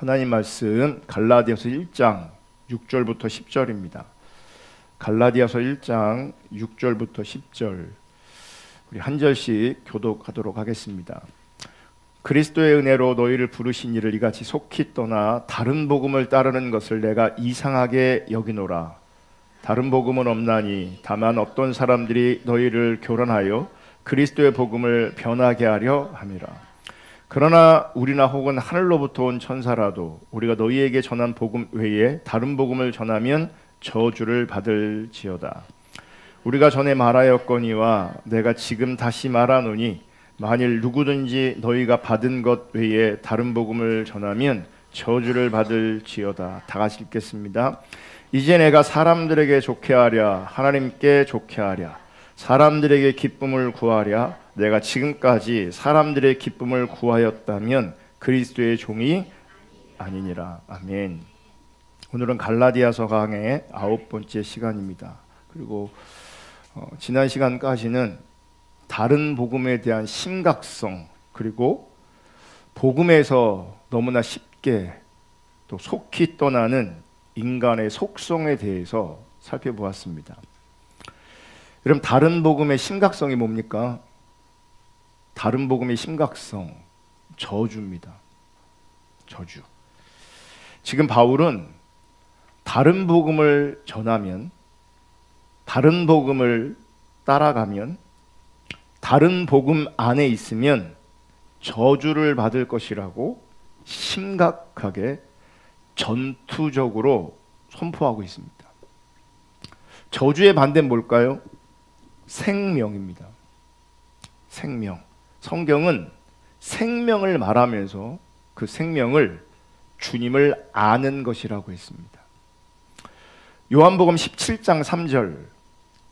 하나님 말씀 갈라디아서 1장 6절부터 10절입니다. 갈라디아서 1장 6절부터 10절 우리 한 절씩 교독하도록 하겠습니다. 그리스도의 은혜로 너희를 부르신 이를 이같이 속히 떠나 다른 복음을 따르는 것을 내가 이상하게 여기노라. 다른 복음은 없나니 다만 어떤 사람들이 너희를 교란하여 그리스도의 복음을 변하게 하려 함이라. 그러나 우리나 혹은 하늘로부터 온 천사라도 우리가 너희에게 전한 복음 외에 다른 복음을 전하면 저주를 받을지어다. 우리가 전에 말하였거니와 내가 지금 다시 말하노니 만일 누구든지 너희가 받은 것 외에 다른 복음을 전하면 저주를 받을지어다. 다 같이 읽겠습니다. 이제 내가 사람들에게 좋게 하랴 하나님께 좋게 하랴 사람들에게 기쁨을 구하랴 내가 지금까지 사람들의 기쁨을 구하였다면 그리스도의 종이 아니니라. 아멘. 오늘은 갈라디아서 강의 9번째 시간입니다. 그리고 지난 시간까지는 다른 복음에 대한 심각성, 그리고 복음에서 너무나 쉽게 또 속히 떠나는 인간의 속성에 대해서 살펴보았습니다. 여러분, 다른 복음의 심각성이 뭡니까? 다른 복음의 심각성, 저주입니다. 저주. 지금 바울은 다른 복음을 전하면, 다른 복음을 따라가면, 다른 복음 안에 있으면 저주를 받을 것이라고 심각하게 전투적으로 선포하고 있습니다. 저주의 반대는 뭘까요? 생명입니다. 생명. 성경은 생명을 말하면서 그 생명을 주님을 아는 것이라고 했습니다. 요한복음 17장 3절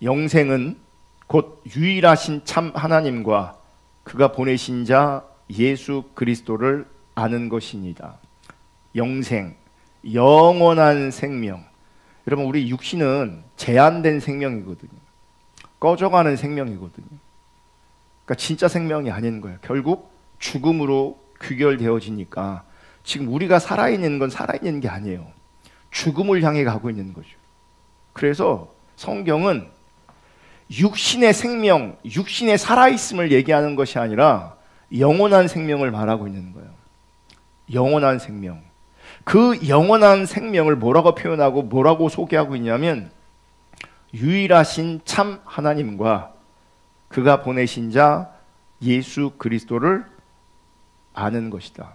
영생은 곧 유일하신 참 하나님과 그가 보내신 자 예수 그리스도를 아는 것이니다. 영생, 영원한 생명. 여러분, 우리 육신은 제한된 생명이거든요. 꺼져가는 생명이거든요. 그러니까 진짜 생명이 아닌 거예요. 결국 죽음으로 귀결되어지니까 지금 우리가 살아있는 건 살아있는 게 아니에요. 죽음을 향해 가고 있는 거죠. 그래서 성경은 육신의 생명, 육신의 살아있음을 얘기하는 것이 아니라 영원한 생명을 말하고 있는 거예요. 영원한 생명. 그 영원한 생명을 뭐라고 표현하고 뭐라고 소개하고 있냐면 유일하신 참 하나님과 그가 보내신 자 예수 그리스도를 아는 것이다.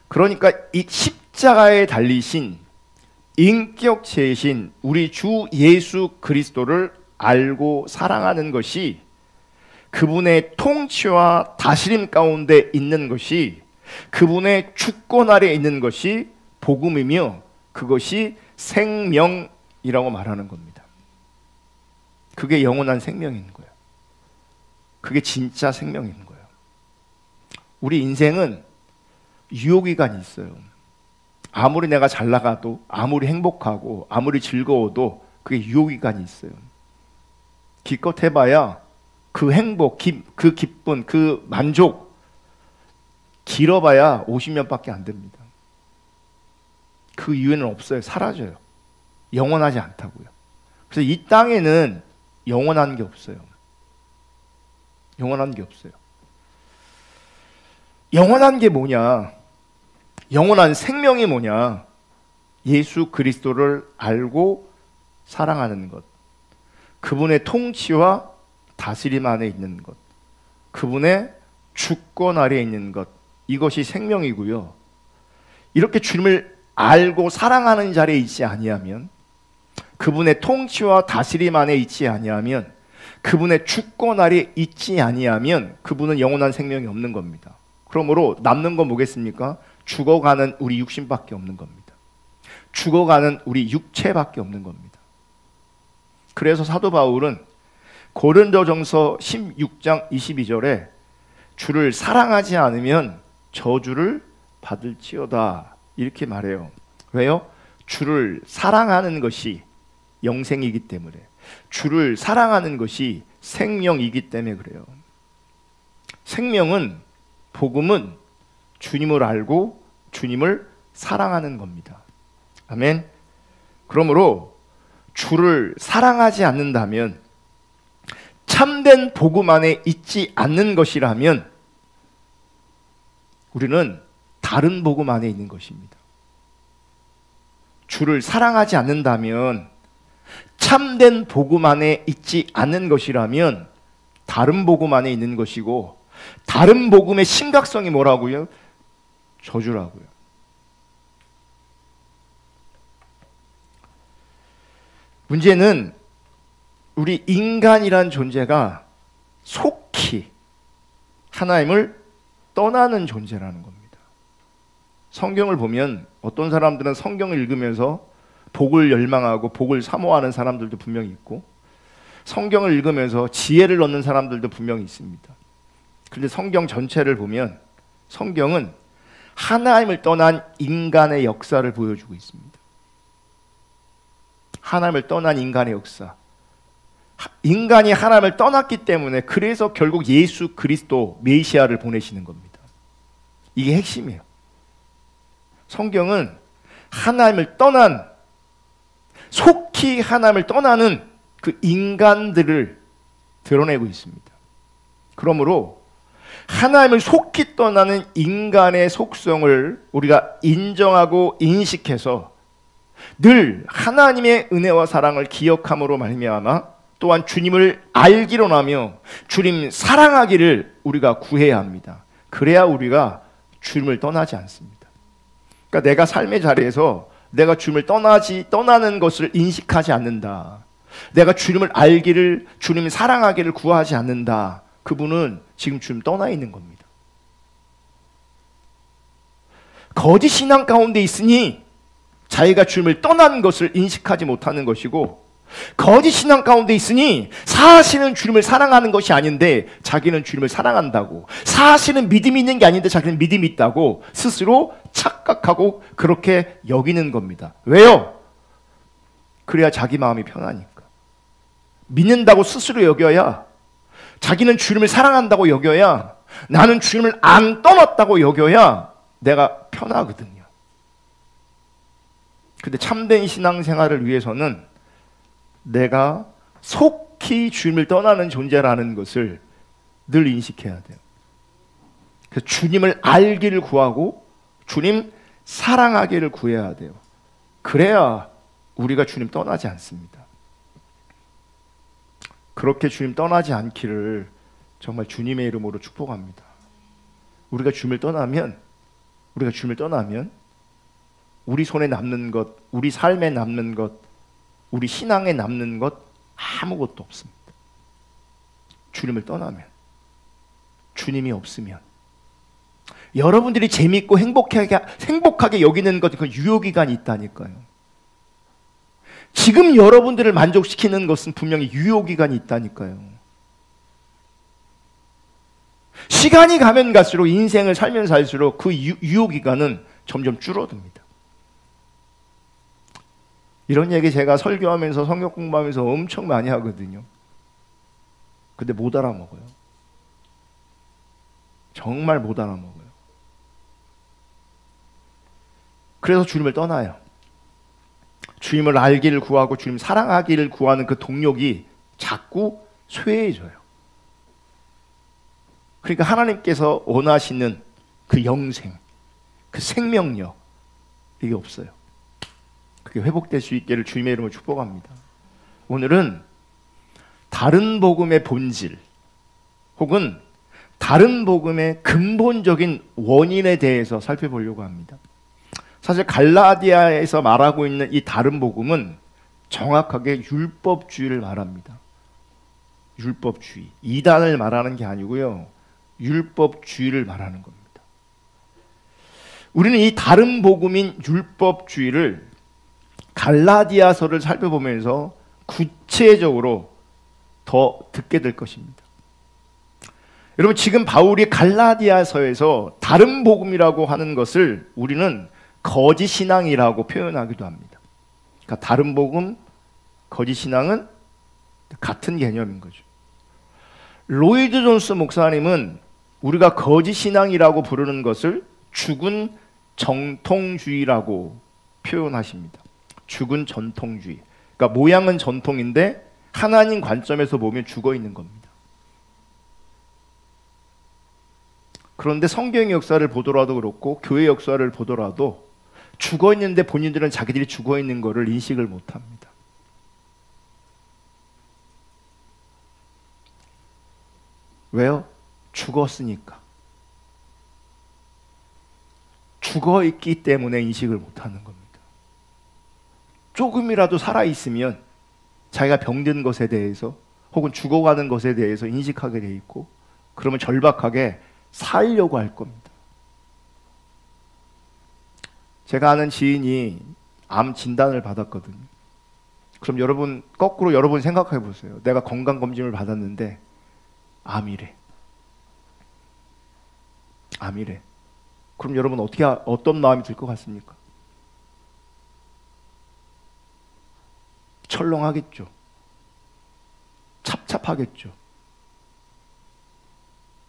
그러니까 이 십자가에 달리신 인격체이신 우리 주 예수 그리스도를 알고 사랑하는 것이, 그분의 통치와 다스림 가운데 있는 것이, 그분의 주권 아래 있는 것이 복음이며 그것이 생명이라고 말하는 겁니다. 그게 영원한 생명인 거예요. 그게 진짜 생명인 거예요. 우리 인생은 유효기간이 있어요. 아무리 내가 잘 나가도, 아무리 행복하고, 아무리 즐거워도 그게 유효기간이 있어요. 기껏 해봐야 그 행복, 그 기쁨, 그 만족 길어봐야 50년밖에 안 됩니다. 그 이후에는 없어요. 사라져요. 영원하지 않다고요. 그래서 이 땅에는 영원한 게 없어요. 영원한 게 없어요. 영원한 게 뭐냐? 영원한 생명이 뭐냐? 예수 그리스도를 알고 사랑하는 것, 그분의 통치와 다스림 안에 있는 것, 그분의 주권 아래에 있는 것, 이것이 생명이고요. 이렇게 주님을 알고 사랑하는 자리에 있지 아니하면, 그분의 통치와 다스림 안에 있지 아니하면, 그분의 주권 아래에 있지 아니하면 그분은 영원한 생명이 없는 겁니다. 그러므로 남는 건 뭐겠습니까? 죽어가는 우리 육신밖에 없는 겁니다. 죽어가는 우리 육체밖에 없는 겁니다. 그래서 사도 바울은 고린도전서 16장 22절에 주를 사랑하지 않으면 저주를 받을지어다 이렇게 말해요. 왜요? 주를 사랑하는 것이 영생이기 때문에, 주를 사랑하는 것이 생명이기 때문에 그래요. 생명은, 복음은 주님을 알고 주님을 사랑하는 겁니다. 아멘. 그러므로 주를 사랑하지 않는다면, 참된 복음 안에 있지 않는 것이라면 우리는 다른 복음 안에 있는 것입니다. 주를 사랑하지 않는다면, 참된 복음 안에 있지 않는 것이라면 다른 복음 안에 있는 것이고, 다른 복음의 심각성이 뭐라고요? 저주라고요. 문제는 우리 인간이란 존재가 속히 하나님을 떠나는 존재라는 겁니다. 성경을 보면 어떤 사람들은 성경을 읽으면서 복을 열망하고 복을 사모하는 사람들도 분명히 있고, 성경을 읽으면서 지혜를 얻는 사람들도 분명히 있습니다. 그런데 성경 전체를 보면 성경은 하나님을 떠난 인간의 역사를 보여주고 있습니다. 하나님을 떠난 인간의 역사. 인간이 하나님을 떠났기 때문에, 그래서 결국 예수 그리스도 메시아를 보내시는 겁니다. 이게 핵심이에요. 성경은 하나님을 떠난, 속히 하나님을 떠나는 그 인간들을 드러내고 있습니다. 그러므로 하나님을 속히 떠나는 인간의 속성을 우리가 인정하고 인식해서 늘 하나님의 은혜와 사랑을 기억함으로 말미암아 또한 주님을 알기로 하며 주님 사랑하기를 우리가 구해야 합니다. 그래야 우리가 주님을 떠나지 않습니다. 그러니까 내가 삶의 자리에서 내가 주님을 떠나는 것을 인식하지 않는다, 내가 주님을 알기를, 주님 사랑하기를 구하지 않는다, 그분은 지금 주님 떠나 있는 겁니다. 거짓 신앙 가운데 있으니 자기가 주님을 떠난 것을 인식하지 못하는 것이고, 거짓 신앙 가운데 있으니 사실은 주님을 사랑하는 것이 아닌데 자기는 주님을 사랑한다고, 사실은 믿음이 있는 게 아닌데 자기는 믿음이 있다고 스스로 착각하고 그렇게 여기는 겁니다. 왜요? 그래야 자기 마음이 편하니까. 믿는다고 스스로 여겨야, 자기는 주님을 사랑한다고 여겨야, 나는 주님을 안 떠났다고 여겨야 내가 편하거든요. 근데 참된 신앙생활을 위해서는 내가 속히 주님을 떠나는 존재라는 것을 늘 인식해야 돼요. 그래서 주님을 알기를 구하고 주님 사랑하기를 구해야 돼요. 그래야 우리가 주님 떠나지 않습니다. 그렇게 주님 떠나지 않기를 정말 주님의 이름으로 축복합니다. 우리가 주님을 떠나면 우리 손에 남는 것, 우리 삶에 남는 것, 우리 신앙에 남는 것 아무것도 없습니다. 주님을 떠나면, 주님이 없으면. 여러분들이 재미있고 행복하게 여기는 것, 그 유효기간이 있다니까요. 지금 여러분들을 만족시키는 것은 분명히 유효기간이 있다니까요. 시간이 가면 갈수록, 인생을 살면 살수록 그 유효기간은 점점 줄어듭니다. 이런 얘기 제가 설교하면서 성경 공부하면서 엄청 많이 하거든요. 근데 못 알아먹어요. 정말 못 알아먹어요. 그래서 주님을 떠나요. 주님을 알기를 구하고 주님 사랑하기를 구하는 그 동력이 자꾸 쇠해져요. 그러니까 하나님께서 원하시는 그 영생, 그 생명력, 이게 없어요. 그게 회복될 수 있기를 주님의 이름으로 축복합니다. 오늘은 다른 복음의 본질 혹은 다른 복음의 근본적인 원인에 대해서 살펴보려고 합니다. 사실 갈라디아에서 말하고 있는 이 다른 복음은 정확하게 율법주의를 말합니다. 율법주의, 이단을 말하는 게 아니고요, 율법주의를 말하는 겁니다. 우리는 이 다른 복음인 율법주의를 갈라디아서를 살펴보면서 구체적으로 더 듣게 될 것입니다. 여러분, 지금 바울이 갈라디아서에서 다른 복음이라고 하는 것을 우리는 거짓 신앙이라고 표현하기도 합니다. 그러니까 다른 복음, 거짓 신앙은 같은 개념인 거죠. 로이드 존스 목사님은 우리가 거짓 신앙이라고 부르는 것을 죽은 정통주의라고 표현하십니다. 죽은 전통주의. 그러니까 모양은 전통인데 하나님 관점에서 보면 죽어 있는 겁니다. 그런데 성경의 역사를 보더라도 그렇고 교회 역사를 보더라도 죽어 있는데 본인들은 자기들이 죽어 있는 것을 인식을 못합니다. 왜요? 죽었으니까. 죽어 있기 때문에 인식을 못하는 겁니다. 조금이라도 살아있으면 자기가 병든 것에 대해서 혹은 죽어가는 것에 대해서 인식하게 돼 있고, 그러면 절박하게 살려고 할 겁니다. 제가 아는 지인이 암 진단을 받았거든요. 그럼 여러분 거꾸로 여러분 생각해 보세요. 내가 건강검진을 받았는데 암이래. 암이래. 그럼 여러분 어떤 마음이 들 것 같습니까? 철렁하겠죠. 찹찹하겠죠.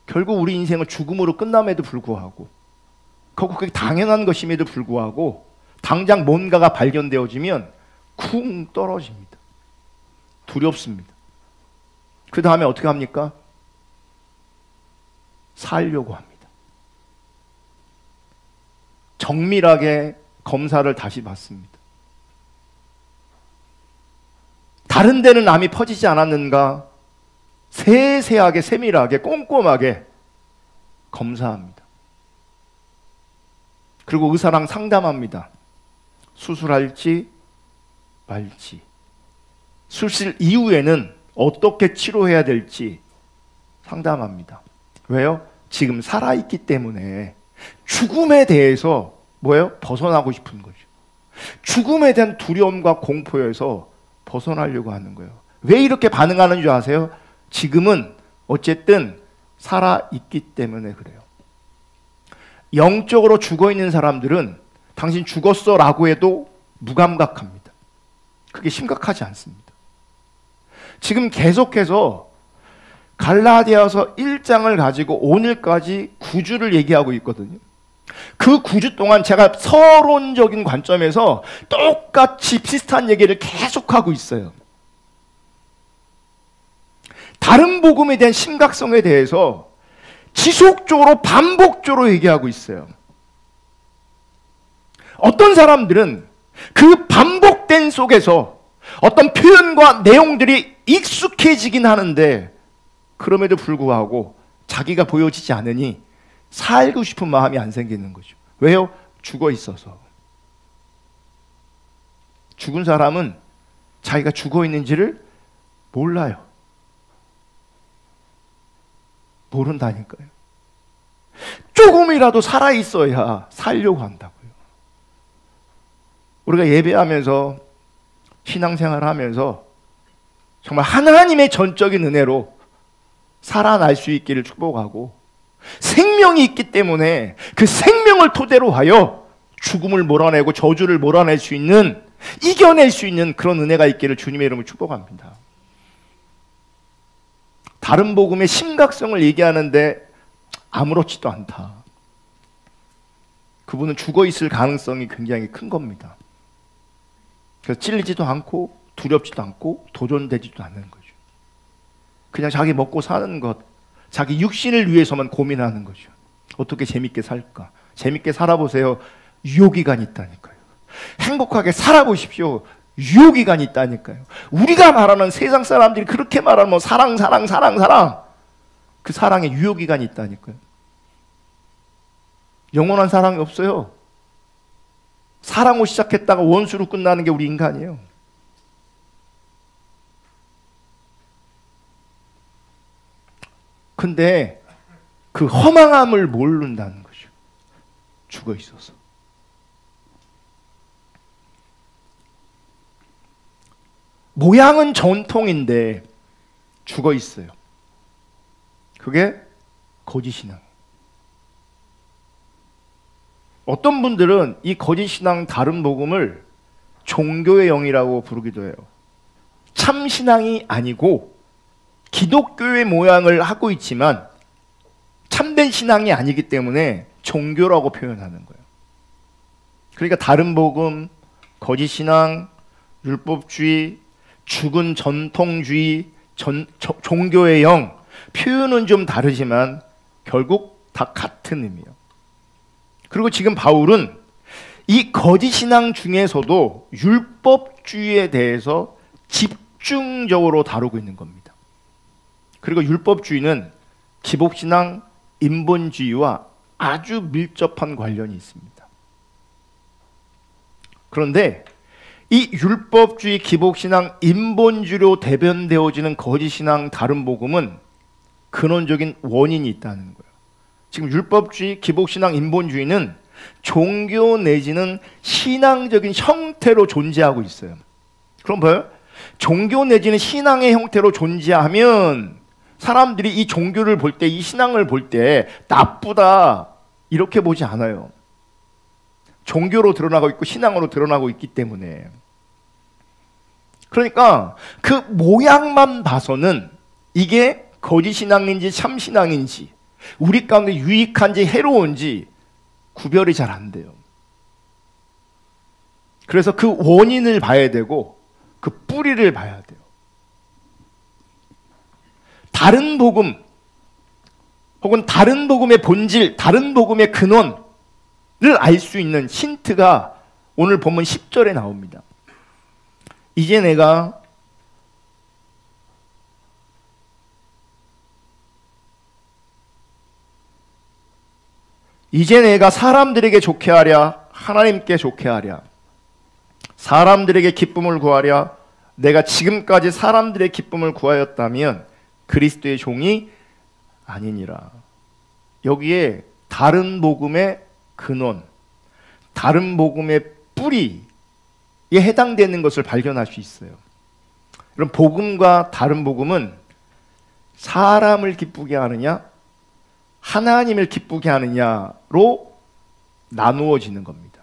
결국 우리 인생은 죽음으로 끝남에도 불구하고, 결국 그게 당연한 것임에도 불구하고 당장 뭔가가 발견되어지면 쿵 떨어집니다. 두렵습니다. 그 다음에 어떻게 합니까? 살려고 합니다. 정밀하게 검사를 다시 받습니다. 다른 데는 암이 퍼지지 않았는가? 세세하게, 세밀하게, 꼼꼼하게 검사합니다. 그리고 의사랑 상담합니다. 수술할지 말지, 수술 이후에는 어떻게 치료해야 될지 상담합니다. 왜요? 지금 살아있기 때문에 죽음에 대해서 뭐예요? 벗어나고 싶은 거죠. 죽음에 대한 두려움과 공포에서 벗어나려고 하는 거예요. 왜 이렇게 반응하는 줄 아세요? 지금은 어쨌든 살아있기 때문에 그래요. 영적으로 죽어있는 사람들은 당신 죽었어 라고 해도 무감각합니다. 그게 심각하지 않습니다. 지금 계속해서 갈라디아서 1장을 가지고 오늘까지 구주를 얘기하고 있거든요. 그 9주 동안 제가 서론적인 관점에서 똑같이 비슷한 얘기를 계속하고 있어요. 다른 복음에 대한 심각성에 대해서 지속적으로 반복적으로 얘기하고 있어요. 어떤 사람들은 그 반복된 속에서 어떤 표현과 내용들이 익숙해지긴 하는데 그럼에도 불구하고 자기가 보여지지 않으니 살고 싶은 마음이 안 생기는 거죠. 왜요? 죽어 있어서. 죽은 사람은 자기가 죽어 있는지를 몰라요. 모른다니까요. 조금이라도 살아있어야 살려고 한다고요. 우리가 예배하면서 신앙생활을 하면서 정말 하나님의 전적인 은혜로 살아날 수 있기를 축복하고, 생명이 있기 때문에 그 생명을 토대로 하여 죽음을 몰아내고 저주를 몰아낼 수 있는, 이겨낼 수 있는 그런 은혜가 있기를 주님의 이름으로 축복합니다. 다른 복음의 심각성을 얘기하는데 아무렇지도 않다. 그분은 죽어 있을 가능성이 굉장히 큰 겁니다. 그래서 찔리지도 않고 두렵지도 않고 도전되지도 않는 거죠. 그냥 자기 먹고 사는 것, 자기 육신을 위해서만 고민하는 거죠. 어떻게 재밌게 살까? 재밌게 살아보세요. 유효기간이 있다니까요. 행복하게 살아보십시오. 유효기간이 있다니까요. 우리가 말하는 세상 사람들이 그렇게 말하는 뭐 사랑, 그 사랑에 유효기간이 있다니까요. 영원한 사랑이 없어요. 사랑으로 시작했다가 원수로 끝나는 게 우리 인간이에요. 근데 그 허망함을 모른다는 거죠. 죽어 있어서. 모양은 전통인데 죽어 있어요. 그게 거짓신앙. 어떤 분들은 이 거짓신앙 다른 복음을 종교의 영이라고 부르기도 해요. 참신앙이 아니고 기독교의 모양을 하고 있지만 참된 신앙이 아니기 때문에 종교라고 표현하는 거예요. 그러니까 다른 복음, 거짓 신앙, 율법주의, 죽은 전통주의, 종교의 영, 표현은 좀 다르지만 결국 다 같은 의미예요. 그리고 지금 바울은 이 거짓 신앙 중에서도 율법주의에 대해서 집중적으로 다루고 있는 겁니다. 그리고 율법주의는 기복신앙, 인본주의와 아주 밀접한 관련이 있습니다. 그런데 이 율법주의, 기복신앙, 인본주의로 대변되어지는 거짓신앙, 다른 복음은 근원적인 원인이 있다는 거예요. 지금 율법주의, 기복신앙, 인본주의는 종교 내지는 신앙적인 형태로 존재하고 있어요. 그럼 봐요. 종교 내지는 신앙의 형태로 존재하면 사람들이 이 종교를 볼 때, 이 신앙을 볼 때 나쁘다 이렇게 보지 않아요. 종교로 드러나고 있고 신앙으로 드러나고 있기 때문에. 그러니까 그 모양만 봐서는 이게 거짓 신앙인지 참 신앙인지, 우리 가운데 유익한지 해로운지 구별이 잘 안 돼요. 그래서 그 원인을 봐야 되고 그 뿌리를 봐야 돼요. 다른 복음 혹은 다른 복음의 본질, 다른 복음의 근원을 알 수 있는 힌트가 오늘 본문 10절에 나옵니다. 이제 내가 사람들에게 좋게 하랴, 하나님께 좋게 하랴, 사람들에게 기쁨을 구하랴, 내가 지금까지 사람들의 기쁨을 구하였다면 그리스도의 종이 아니니라. 여기에 다른 복음의 근원, 다른 복음의 뿌리에 해당되는 것을 발견할 수 있어요. 그럼 복음과 다른 복음은 사람을 기쁘게 하느냐, 하나님을 기쁘게 하느냐로 나누어지는 겁니다.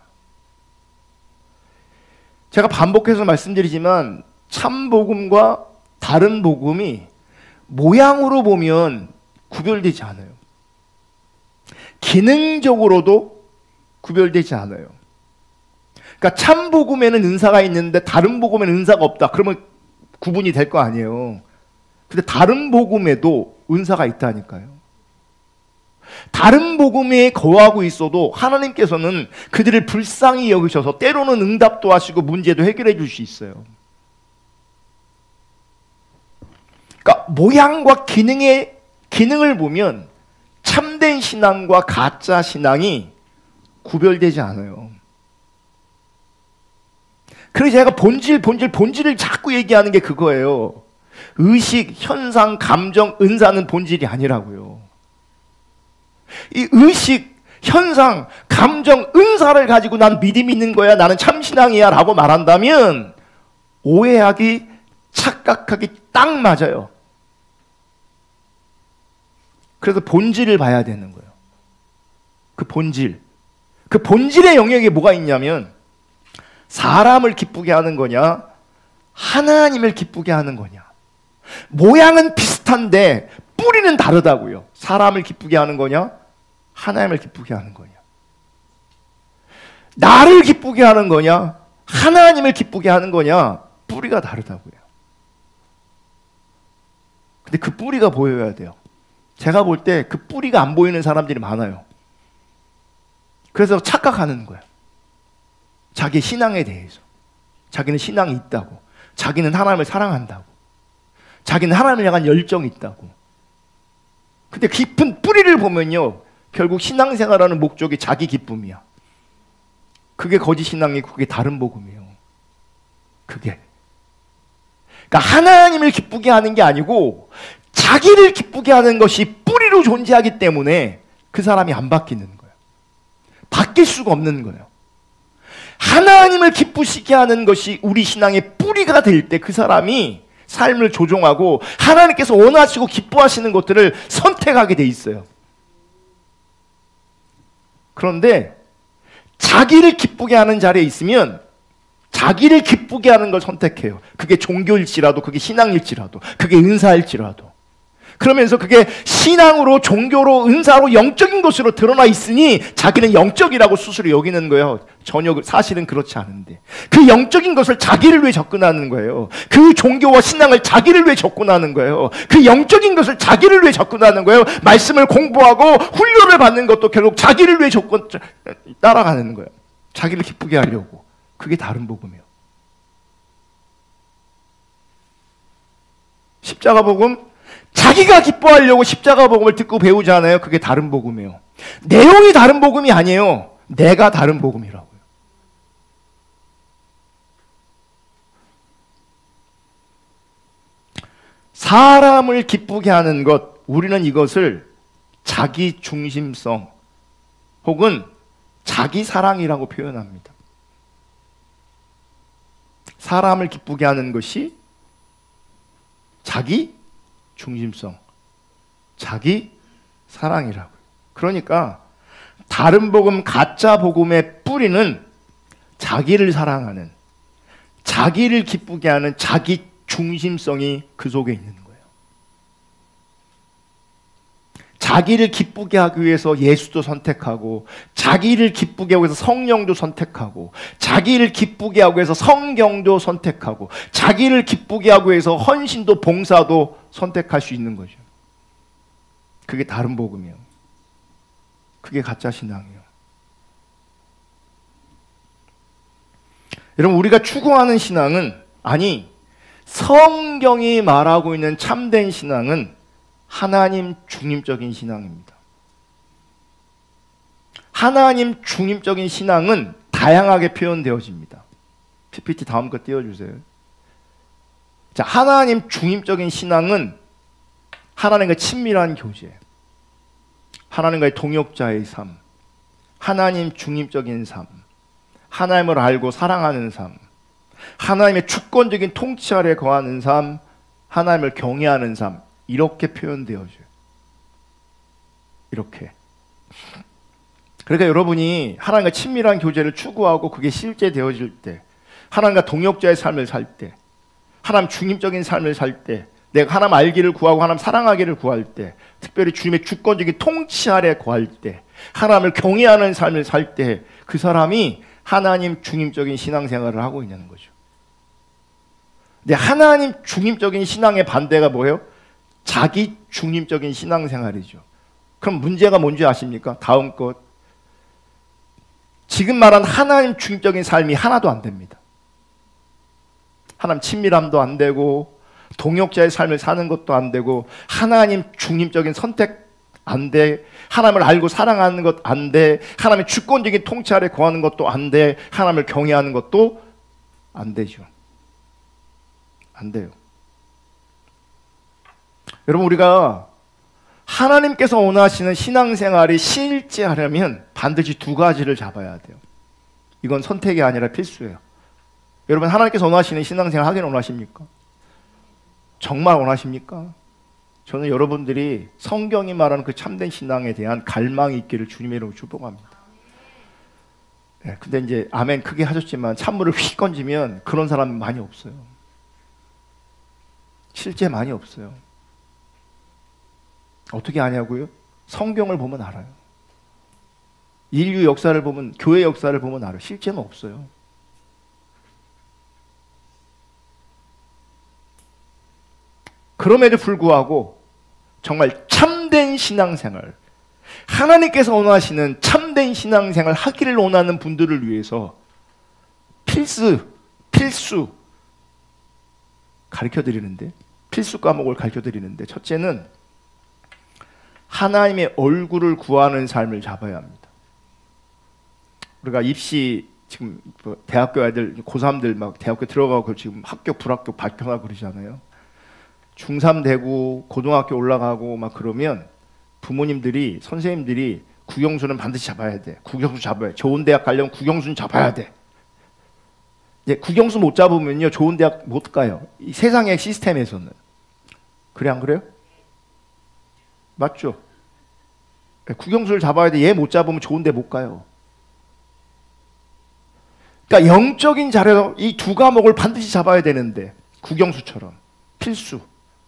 제가 반복해서 말씀드리지만 참 복음과 다른 복음이 모양으로 보면 구별되지 않아요. 기능적으로도 구별되지 않아요. 그러니까 참 복음에는 은사가 있는데 다른 복음에는 은사가 없다. 그러면 구분이 될 거 아니에요. 근데 다른 복음에도 은사가 있다니까요. 다른 복음에 거하고 있어도 하나님께서는 그들을 불쌍히 여기셔서 때로는 응답도 하시고 문제도 해결해 줄 수 있어요. 그러니까 모양과 기능을 보면 참된 신앙과 가짜 신앙이 구별되지 않아요. 그래서 제가 본질을 자꾸 얘기하는 게 그거예요. 의식, 현상, 감정, 은사는 본질이 아니라고요. 이 의식, 현상, 감정, 은사를 가지고 난 믿음이 있는 거야, 나는 참신앙이야 라고 말한다면 오해하기, 착각하기 딱 맞아요. 그래서 본질을 봐야 되는 거예요. 그 본질의 영역에 뭐가 있냐면 사람을 기쁘게 하는 거냐, 하나님을 기쁘게 하는 거냐. 모양은 비슷한데 뿌리는 다르다고요. 사람을 기쁘게 하는 거냐, 하나님을 기쁘게 하는 거냐. 나를 기쁘게 하는 거냐, 하나님을 기쁘게 하는 거냐, 뿌리가 다르다고요. 근데 그 뿌리가 보여야 돼요. 제가 볼 때 그 뿌리가 안 보이는 사람들이 많아요. 그래서 착각하는 거예요. 자기 신앙에 대해서. 자기는 신앙이 있다고. 자기는 하나님을 사랑한다고. 자기는 하나님을 향한 열정이 있다고. 근데 깊은 뿌리를 보면요, 결국 신앙생활하는 목적이 자기 기쁨이야. 그게 거짓 신앙이고 그게 다른 복음이에요. 그게. 그러니까 하나님을 기쁘게 하는 게 아니고 자기를 기쁘게 하는 것이 뿌리로 존재하기 때문에 그 사람이 안 바뀌는 거예요. 바뀔 수가 없는 거예요. 하나님을 기쁘시게 하는 것이 우리 신앙의 뿌리가 될 때 그 사람이 삶을 조종하고 하나님께서 원하시고 기뻐하시는 것들을 선택하게 돼 있어요. 그런데 자기를 기쁘게 하는 자리에 있으면 자기를 기쁘게 하는 걸 선택해요. 그게 종교일지라도, 그게 신앙일지라도, 그게 은사일지라도. 그러면서 그게 신앙으로, 종교로, 은사로, 영적인 것으로 드러나 있으니 자기는 영적이라고 스스로 여기는 거예요. 전혀 사실은 그렇지 않은데, 그 영적인 것을 자기를 위해 접근하는 거예요. 그 종교와 신앙을 자기를 위해 접근하는 거예요. 그 영적인 것을 자기를 위해 접근하는 거예요. 말씀을 공부하고 훈련을 받는 것도 결국 자기를 위해 따라가는 거예요. 자기를 기쁘게 하려고. 그게 다른 복음이에요. 십자가 복음, 자기가 기뻐하려고 십자가 복음을 듣고 배우잖아요. 그게 다른 복음이에요. 내용이 다른 복음이 아니에요. 내가 다른 복음이라고요. 사람을 기쁘게 하는 것, 우리는 이것을 자기 중심성 혹은 자기 사랑이라고 표현합니다. 사람을 기쁘게 하는 것이 자기 중심성, 자기 사랑이라고요. 그러니까 다른 복음, 가짜 복음의 뿌리는 자기를 사랑하는, 자기를 기쁘게 하는 자기 중심성이 그 속에 있는 거예요. 자기를 기쁘게 하기 위해서 예수도 선택하고, 자기를 기쁘게 하기 위해서 성령도 선택하고, 자기를 기쁘게 하기 위해서 성경도 선택하고, 자기를 기쁘게 하기 위해서 헌신도 봉사도 선택할 수 있는 거죠. 그게 다른 복음이에요. 그게 가짜 신앙이에요. 여러분, 우리가 추구하는 신앙은, 아니, 성경이 말하고 있는 참된 신앙은 하나님 중심적인 신앙입니다. 하나님 중심적인 신앙은 다양하게 표현되어집니다. PPT 다음 거 띄워주세요. 자, 하나님 중심적인 신앙은 하나님과 친밀한 교제, 하나님과의 동역자의 삶, 하나님 중심적인 삶, 하나님을 알고 사랑하는 삶, 하나님의 주권적인 통치 아래 거하는 삶, 하나님을 경외하는 삶, 이렇게 표현되어져요. 이렇게. 그러니까 여러분이 하나님과 친밀한 교제를 추구하고 그게 실제 되어질 때, 하나님과 동역자의 삶을 살 때, 하나님 중심적인 삶을 살 때, 내가 하나님 알기를 구하고 하나님 사랑하기를 구할 때, 특별히 주님의 주권적인 통치 아래 거할 때, 하나님을 경외하는 삶을 살 때, 그 사람이 하나님 중심적인 신앙생활을 하고 있는 거죠. 근데 하나님 중심적인 신앙의 반대가 뭐예요? 자기 중심적인 신앙생활이죠. 그럼 문제가 뭔지 아십니까? 다음 것. 지금 말한 하나님 중심적인 삶이 하나도 안 됩니다. 하나님 친밀함도 안 되고, 동역자의 삶을 사는 것도 안 되고, 하나님 중심적인 선택 안 돼, 하나님을 알고 사랑하는 것 안 돼, 하나님의 주권적인 통치 아래 거하는 것도 안 돼, 하나님을 경외하는 것도 안 되죠. 안 돼요. 여러분, 우리가 하나님께서 원하시는 신앙생활이 실제 하려면 반드시 두 가지를 잡아야 돼요. 이건 선택이 아니라 필수예요. 여러분, 하나님께서 원하시는 신앙생활 하긴 원하십니까? 정말 원하십니까? 저는 여러분들이 성경이 말하는 그 참된 신앙에 대한 갈망이 있기를 주님의 이름으로 축복합니다. 네, 근데 이제 아멘 크게 하셨지만 찬물을 휙 건지면 그런 사람은 많이 없어요. 실제 많이 없어요. 어떻게 아냐고요? 성경을 보면 알아요. 인류 역사를 보면, 교회 역사를 보면 알아요. 실제는 없어요. 그럼에도 불구하고 정말 참된 신앙생활, 하나님께서 원하시는 참된 신앙생활 하기를 원하는 분들을 위해서 필수 가르쳐드리는데, 필수 과목을 가르쳐드리는데, 첫째는 하나님의 얼굴을 구하는 삶을 잡아야 합니다. 우리가 입시 지금 대학교 애들, 고3들 막 대학교 들어가고 지금 합격 불합격 발표하고 그러잖아요. 중3 되고 고등학교 올라가고 막 그러면 부모님들이, 선생님들이 국영수는 반드시 잡아야 돼. 국영수 잡아야 돼. 좋은 대학 가려면 국영수는 잡아야 돼. 이제 국영수 못 잡으면요 좋은 대학 못 가요. 이 세상의 시스템에서는. 그래 안 그래요? 맞죠? 국영수를 잡아야 돼. 얘 못 잡으면 좋은 데 못 가요. 그러니까 영적인 자료, 이 두 과목을 반드시 잡아야 되는데, 국영수처럼 필수.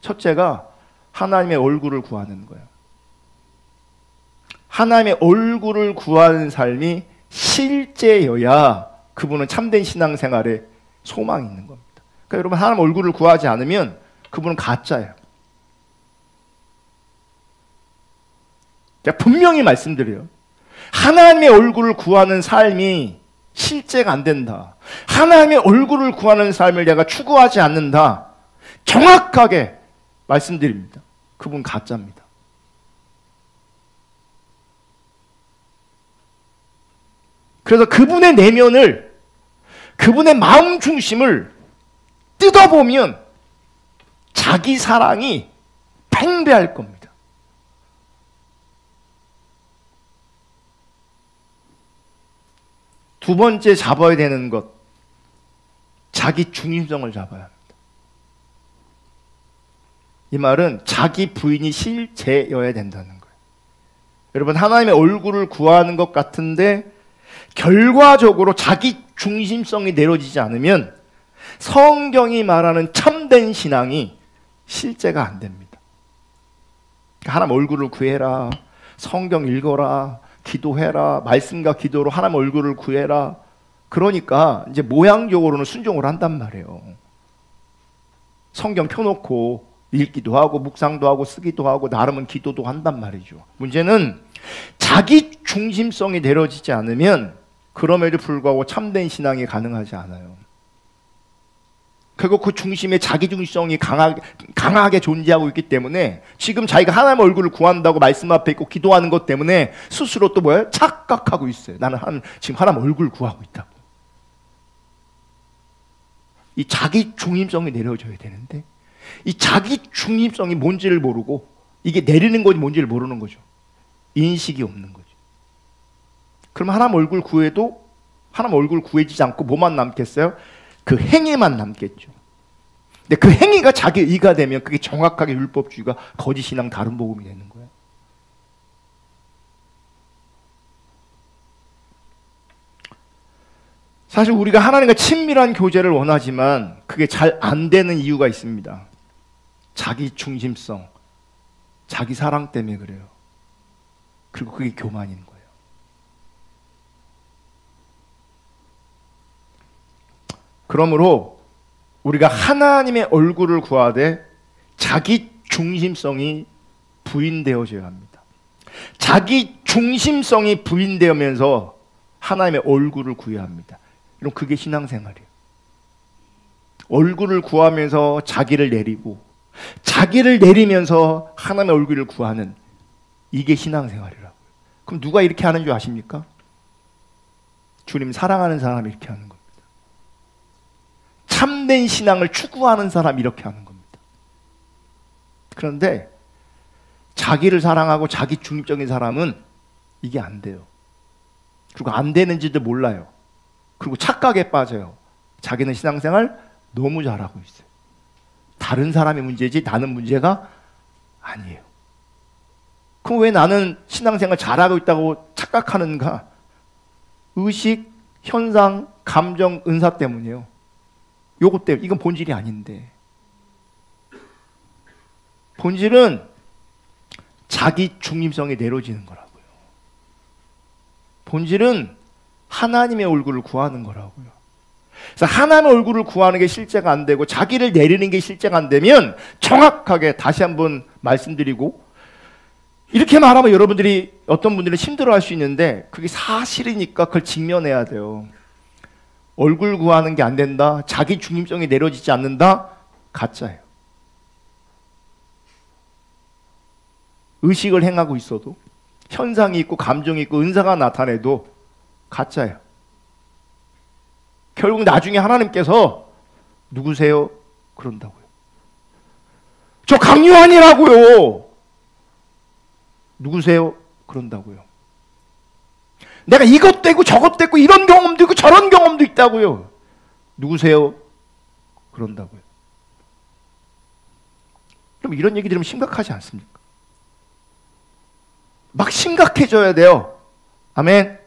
첫째가 하나님의 얼굴을 구하는 거예요. 하나님의 얼굴을 구하는 삶이 실제여야 그분은 참된 신앙생활에 소망이 있는 겁니다. 그러니까 여러분, 하나님 얼굴을 구하지 않으면 그분은 가짜예요. 제가 분명히 말씀드려요. 하나님의 얼굴을 구하는 삶이 실제가 안 된다. 하나님의 얼굴을 구하는 삶을 내가 추구하지 않는다. 정확하게 말씀드립니다. 그분 가짜입니다. 그래서 그분의 내면을, 그분의 마음 중심을 뜯어보면 자기 사랑이 팽배할 겁니다. 두 번째 잡아야 되는 것, 자기 중심성을 잡아야 합니다. 이 말은 자기 부인이 실제여야 된다는 거예요. 여러분, 하나님의 얼굴을 구하는 것 같은데 결과적으로 자기 중심성이 내려지지 않으면 성경이 말하는 참된 신앙이 실제가 안 됩니다. 하나님 얼굴을 구해라, 성경 읽어라, 기도해라, 말씀과 기도로 하나님 얼굴을 구해라. 그러니까 이제 모양적으로는 순종을 한단 말이에요. 성경 켜놓고 읽기도 하고 묵상도 하고 쓰기도 하고 나름은 기도도 한단 말이죠. 문제는 자기 중심성이 내려지지 않으면 그럼에도 불구하고 참된 신앙이 가능하지 않아요. 결국 그 중심에 자기 중심성이 강하게 존재하고 있기 때문에 지금 자기가 하나님의 얼굴을 구한다고 말씀 앞에 있고 기도하는 것 때문에 스스로 또 뭐예요? 착각하고 있어요. 나는 지금 하나님 얼굴 구하고 있다고. 이 자기 중심성이 내려져야 되는데 이 자기 중심성이 뭔지를 모르고 이게 내리는 건지 뭔지를 모르는 거죠. 인식이 없는 거죠. 그럼 하나님 얼굴 구해도 하나님 얼굴 구해지지 않고 뭐만 남겠어요? 그 행위만 남겠죠. 근데 그 행위가 자기 의가 되면 그게 정확하게 율법주의가 거짓신앙 다른 복음이 되는 거예요. 사실 우리가 하나님과 친밀한 교제를 원하지만 그게 잘 안 되는 이유가 있습니다. 자기 중심성, 자기 사랑 때문에 그래요. 그리고 그게 교만인 거예요. 그러므로 우리가 하나님의 얼굴을 구하되 자기 중심성이 부인되어져야 합니다. 자기 중심성이 부인되면서 하나님의 얼굴을 구해야 합니다. 그럼 그게 신앙생활이에요. 얼굴을 구하면서 자기를 내리고 자기를 내리면서 하나님의 얼굴을 구하는 이게 신앙생활이라고요. 그럼 누가 이렇게 하는 줄 아십니까? 주님 사랑하는 사람이 이렇게 하는 겁니다. 참된 신앙을 추구하는 사람이 이렇게 하는 겁니다. 그런데 자기를 사랑하고 자기 중립적인 사람은 이게 안 돼요. 그리고 안 되는지도 몰라요. 그리고 착각에 빠져요. 자기는 신앙생활 너무 잘하고 있어요. 다른 사람의 문제지 나는 문제가 아니에요. 그럼 왜 나는 신앙생활 잘하고 있다고 착각하는가? 의식, 현상, 감정, 은사 때문이에요. 요것 때문에. 이건 본질이 아닌데. 본질은 자기 중심성이 내려지는 거라고요. 본질은 하나님의 얼굴을 구하는 거라고요. 그래서 하나님의 얼굴을 구하는 게 실제가 안 되고 자기를 내리는 게 실제가 안 되면 정확하게 다시 한번 말씀드리고, 이렇게 말하면 여러분들이 어떤 분들은 힘들어할 수 있는데 그게 사실이니까 그걸 직면해야 돼요. 얼굴 구하는 게 안 된다, 자기 중심성이 내려지지 않는다, 가짜예요. 의식을 행하고 있어도, 현상이 있고 감정이 있고 은사가 나타내도 가짜예요. 결국 나중에 하나님께서 누구세요? 그런다고요. 저 강요한이라고요. 누구세요? 그런다고요. 내가 이것도 있고 저것도 있고 이런 경험도 있고 저런 경험도 있다고요. 누구세요? 그런다고요. 그럼 이런 얘기 들으면 심각하지 않습니까? 막 심각해져야 돼요. 아멘.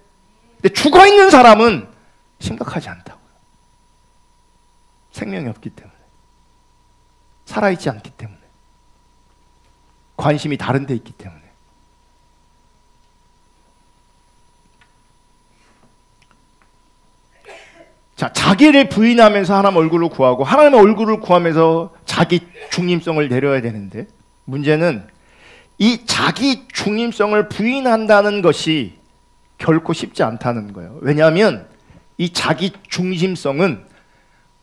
근데 죽어있는 사람은 심각하지 않다고요. 생명이 없기 때문에, 살아있지 않기 때문에. 관심이 다른 데 있기 때문에. 자, 자기를 부인하면서 하나님 얼굴을 구하고 하나님의 얼굴을 구하면서 자기 중심성을 내려야 되는데, 문제는 이 자기 중심성을 부인한다는 것이 결코 쉽지 않다는 거예요. 왜냐하면 이 자기 중심성은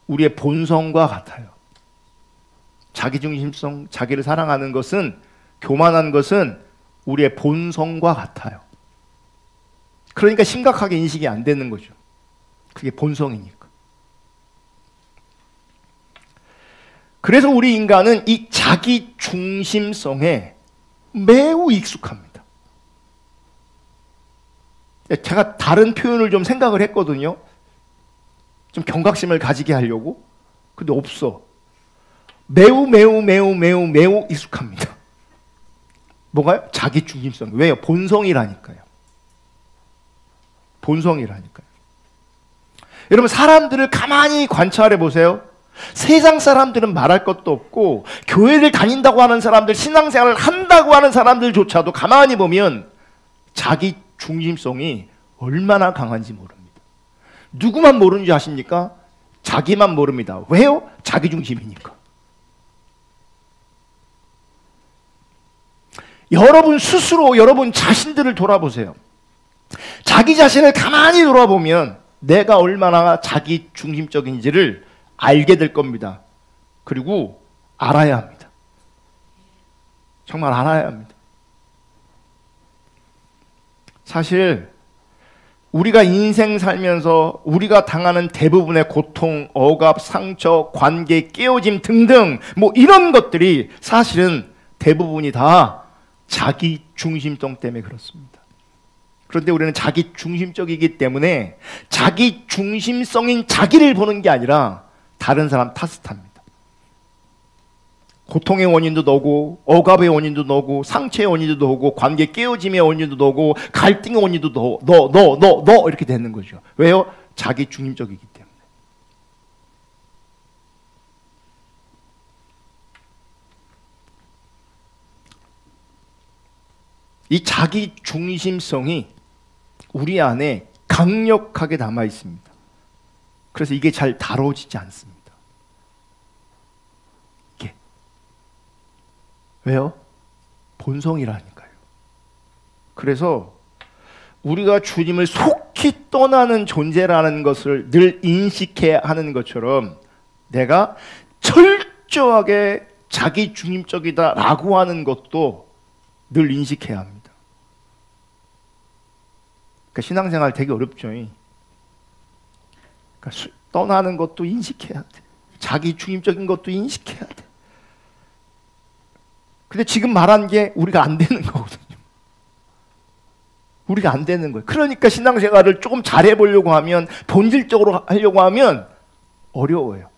우리의 본성과 같아요. 자기 중심성, 자기를 사랑하는 것은, 교만한 것은 우리의 본성과 같아요. 그러니까 심각하게 인식이 안 되는 거죠. 그게 본성이니까. 그래서 우리 인간은 이 자기 중심성에 매우 익숙합니다. 제가 다른 표현을 좀 생각을 했거든요. 좀 경각심을 가지게 하려고. 근데 없어. 매우 익숙합니다. 뭐가요? 자기 중심성. 왜요? 본성이라니까요. 본성이라니까요. 여러분, 사람들을 가만히 관찰해 보세요. 세상 사람들은 말할 것도 없고, 교회를 다닌다고 하는 사람들, 신앙생활을 한다고 하는 사람들조차도 가만히 보면 자기 중심성이 얼마나 강한지 모릅니다. 누구만 모르는지 아십니까? 자기만 모릅니다. 왜요? 자기 중심이니까. 여러분 스스로 여러분 자신들을 돌아보세요. 자기 자신을 가만히 돌아보면 내가 얼마나 자기 중심적인지를 알게 될 겁니다. 그리고 알아야 합니다. 정말 알아야 합니다. 사실 우리가 인생 살면서 우리가 당하는 대부분의 고통, 억압, 상처, 관계, 깨어짐 등등 뭐 이런 것들이 사실은 대부분이 다 자기 중심성 때문에 그렇습니다. 그런데 우리는 자기 중심적이기 때문에 자기 중심성인 자기를 보는 게 아니라 다른 사람 탓을 합니다. 고통의 원인도 너고, 억압의 원인도 너고, 상처의 원인도 너고, 관계 깨어짐의 원인도 너고, 갈등의 원인도 너 이렇게 되는 거죠. 왜요? 자기 중심적이기 때문에. 이 자기 중심성이 우리 안에 강력하게 남아 있습니다. 그래서 이게 잘 다뤄지지 않습니다. 이게 왜요? 본성이라니까요. 그래서 우리가 주님을 속히 떠나는 존재라는 것을 늘 인식해야 하는 것처럼 내가 철저하게 자기 중심적이다라고 하는 것도 늘 인식해야 합니다. 그러니까 신앙생활 되게 어렵죠. 그러니까 떠나는 것도 인식해야 돼. 자기 중심적인 것도 인식해야 돼. 근데 지금 말한 게 우리가 안 되는 거거든요. 우리가 안 되는 거예요. 그러니까 신앙생활을 조금 잘해보려고 하면, 본질적으로 하려고 하면 어려워요.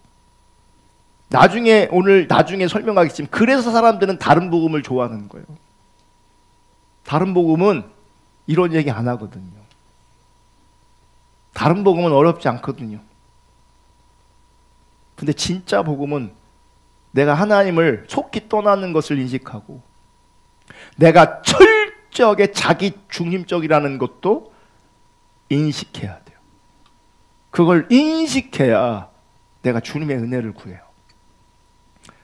나중에 설명하겠지만, 그래서 사람들은 다른 복음을 좋아하는 거예요. 다른 복음은 이런 얘기 안 하거든요. 다른 복음은 어렵지 않거든요. 근데 진짜 복음은 내가 하나님을 속히 떠나는 것을 인식하고, 내가 철저하게 자기 중심적이라는 것도 인식해야 돼요. 그걸 인식해야 내가 주님의 은혜를 구해요.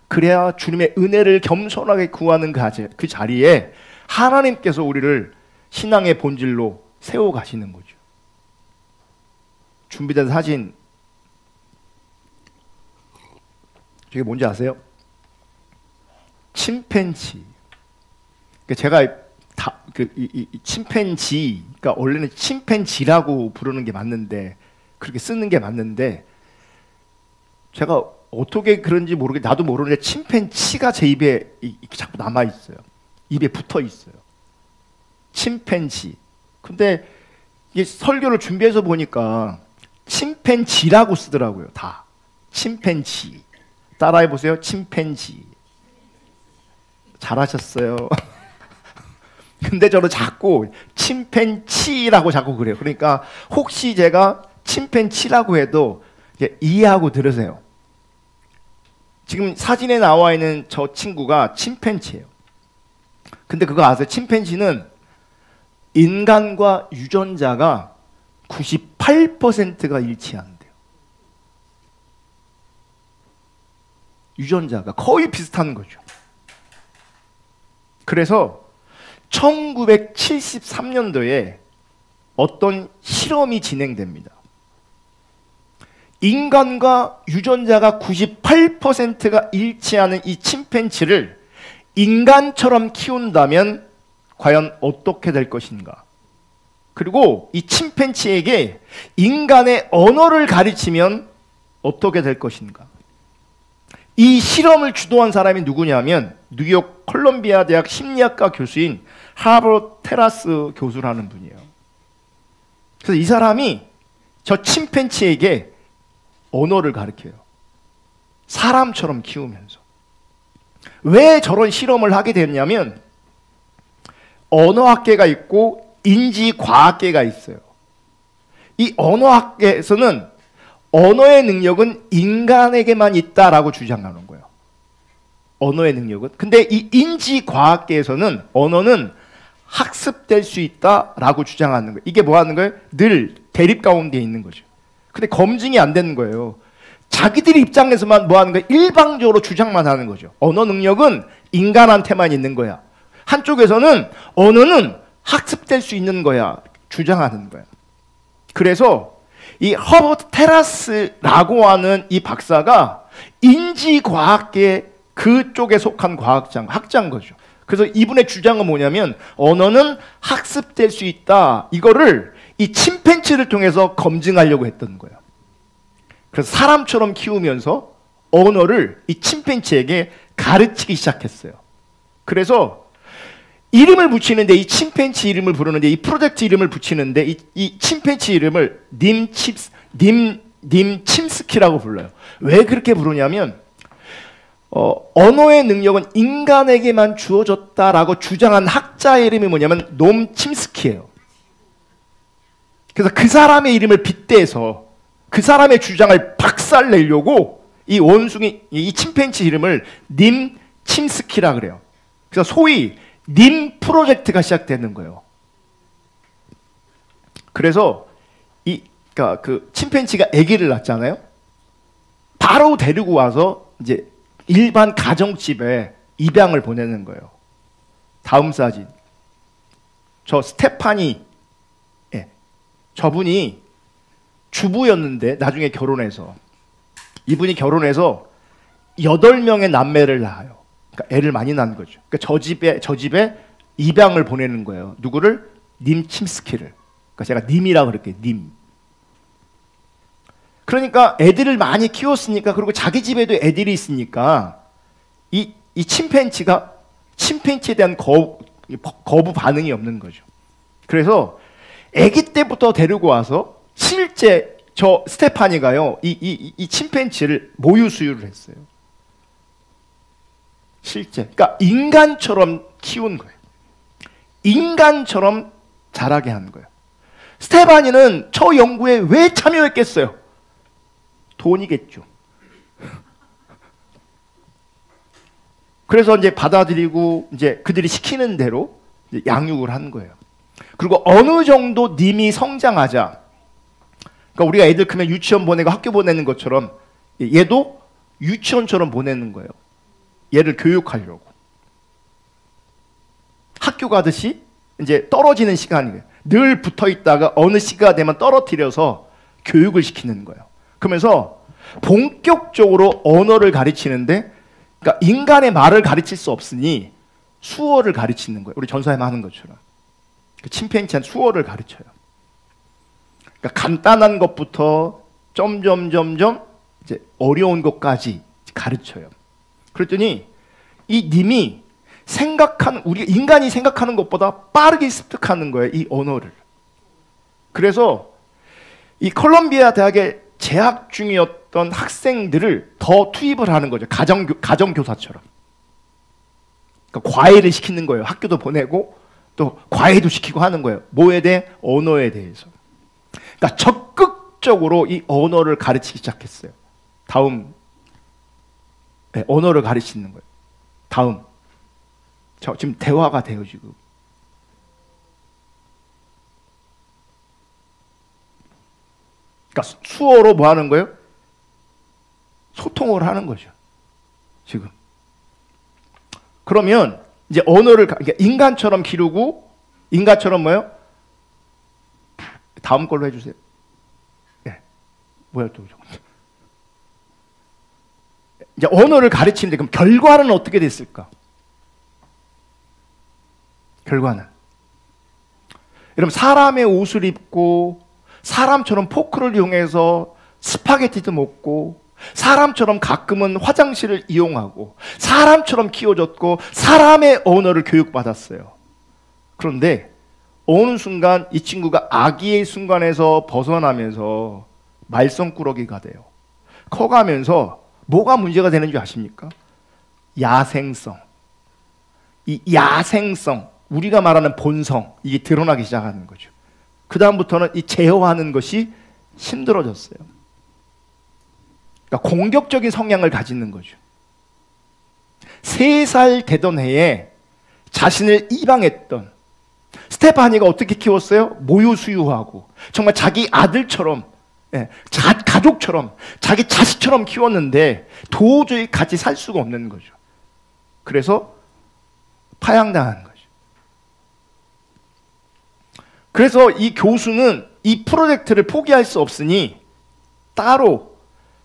그래야 주님의 은혜를 겸손하게 구하는 그 자리에 하나님께서 우리를 신앙의 본질로 세워 가시는 거죠. 준비된 사진, 저게 뭔지 아세요? 침팬지. 제가 침팬지, 그러니까 원래는 침팬지라고 부르는 게 맞는데, 그렇게 쓰는 게 맞는데, 제가 어떻게 그런지 모르겠는데, 나도 모르는데 침팬치가 제 입에 자꾸 남아 있어요. 입에 붙어 있어요. 침팬지. 근데 이게 설교를 준비해서 보니까 침팬지라고 쓰더라고요. 다. 침팬지. 따라해 보세요. 침팬지. 잘하셨어요. 근데 저는 자꾸 침팬치라고 자꾸 그래요. 그러니까 혹시 제가 침팬치라고 해도 이해하고 들으세요. 지금 사진에 나와 있는 저 친구가 침팬치예요. 근데 그거 아세요? 침팬지는 인간과 유전자가 98%가 일치한대요. 유전자가 거의 비슷한 거죠. 그래서 1973년도에 어떤 실험이 진행됩니다. 인간과 유전자가 98%가 일치하는 이 침팬지를 인간처럼 키운다면 과연 어떻게 될 것인가? 그리고 이 침팬지에게 인간의 언어를 가르치면 어떻게 될 것인가? 이 실험을 주도한 사람이 누구냐면 뉴욕 콜롬비아 대학 심리학과 교수인 하버트 테라스 교수라는 분이에요. 그래서 이 사람이 저 침팬지에게 언어를 가르쳐요. 사람처럼 키우면서. 왜 저런 실험을 하게 됐냐면 언어학계가 있고 인지과학계가 있어요. 이 언어학계에서는 언어의 능력은 인간에게만 있다라고 주장하는 거예요. 언어의 능력은. 근데 이 인지과학계에서는 언어는 학습될 수 있다라고 주장하는 거예요. 이게 뭐 하는 거예요? 늘 대립 가운데 있는 거죠. 근데 검증이 안 되는 거예요. 자기들의 입장에서만 뭐 하는 거예요? 일방적으로 주장만 하는 거죠. 언어 능력은 인간한테만 있는 거야. 한쪽에서는 언어는 학습될 수 있는 거야. 주장하는 거야. 그래서 이 허버트 테라스라고 하는 이 박사가 인지과학계 그쪽에 속한 학자인 거죠. 그래서 이분의 주장은 뭐냐면 언어는 학습될 수 있다. 이거를 이 침팬지를 통해서 검증하려고 했던 거예요. 그래서 사람처럼 키우면서 언어를 이 침팬지에게 가르치기 시작했어요. 그래서 이름을 붙이는데 이 침팬지 이름을 부르는데 이 프로젝트 이름을 붙이는데 이 침팬지 이름을 님침스키라고 불러요. 왜 그렇게 부르냐면 언어의 능력은 인간에게만 주어졌다라고 주장한 학자의 이름이 뭐냐면 놈 침스키예요. 그래서 그 사람의 이름을 빗대서 그 사람의 주장을 박살내려고 이 원숭이 이 침팬지 이름을 님 침스키라 그래요. 그래서 소위 님 프로젝트가 시작되는 거예요. 그래서 그러니까 그 침팬지가 아기를 낳잖아요. 바로 데리고 와서 이제 일반 가정집에 입양을 보내는 거예요. 다음 사진. 저 스테파니, 저분이 주부였는데 나중에 결혼해서 이분이 결혼해서 8명의 남매를 낳아요. 그러니까 애를 많이 낳은 거죠. 그러니까 저 집에 입양을 보내는 거예요. 누구를? 님 침스키를. 그러니까 제가 님이라고 그럴게요. 님. 그러니까 애들을 많이 키웠으니까 그리고 자기 집에도 애들이 있으니까 이 침팬지에 대한 거부 반응이 없는 거죠. 그래서 아기 때부터 데리고 와서 실제 저 스테파니가요 이 침팬지를 모유 수유를 했어요. 실제. 그러니까 인간처럼 키운 거예요. 인간처럼 자라게 한 거예요. 스테파니는 저 연구에 왜 참여했겠어요? 돈이겠죠. 그래서 이제 받아들이고 이제 그들이 시키는 대로 이제 양육을 한 거예요. 그리고 어느 정도 님이 성장하자, 그러니까 우리가 애들 크면 유치원 보내고 학교 보내는 것처럼 얘도 유치원처럼 보내는 거예요. 얘를 교육하려고. 학교 가듯이 이제 떨어지는 시간이에요. 늘 붙어 있다가 어느 시기가 되면 떨어뜨려서 교육을 시키는 거예요. 그러면서 본격적으로 언어를 가르치는데, 그러니까 인간의 말을 가르칠 수 없으니 수어를 가르치는 거예요. 우리 전사님 하는 것처럼. 그 침팬지한 수어를 가르쳐요. 그러니까 간단한 것부터 점점 이제 어려운 것까지 가르쳐요. 그랬더니 이 님이 우리 인간이 생각하는 것보다 빠르게 습득하는 거예요. 이 언어를. 그래서 이 콜롬비아 대학에 재학 중이었던 학생들을 더 투입을 하는 거죠. 가정교사처럼. 그러니까 과외를 시키는 거예요. 학교도 보내고 또 과외도 시키고 하는 거예요. 뭐에 대해? 언어에 대해서. 그러니까 적극적으로 이 언어를 가르치기 시작했어요. 다음. 언어를 가르치는 거예요. 다음. 지금 대화가 돼요, 지금. 그러니까 수어로 뭐 하는 거예요? 소통을 하는 거죠, 지금. 그러면 이제 언어를 그러니까 인간처럼 기르고, 인간처럼 뭐예요? 다음 걸로 해주세요. 예. 뭐야 또 이제 언어를 가르치는데 그럼 결과는 어떻게 됐을까? 결과는 여러분, 사람의 옷을 입고 사람처럼 포크를 이용해서 스파게티도 먹고, 사람처럼 가끔은 화장실을 이용하고, 사람처럼 키워졌고, 사람의 언어를 교육받았어요. 그런데 어느 순간 이 친구가 아기의 순간에서 벗어나면서 말썽꾸러기가 돼요. 커가면서 뭐가 문제가 되는 줄 아십니까? 야생성. 이 야생성, 우리가 말하는 본성, 이게 드러나기 시작하는 거죠. 그 다음부터는 이 제어하는 것이 힘들어졌어요. 그러니까 공격적인 성향을 가지는 거죠. 3살 되던 해에 자신을 이방했던 스테파니가 어떻게 키웠어요? 모유수유하고 정말 자기 아들처럼, 가족처럼, 자기 자식처럼 키웠는데 도저히 같이 살 수가 없는 거죠. 그래서 파양당한 거죠. 그래서 이 교수는 이 프로젝트를 포기할 수 없으니 따로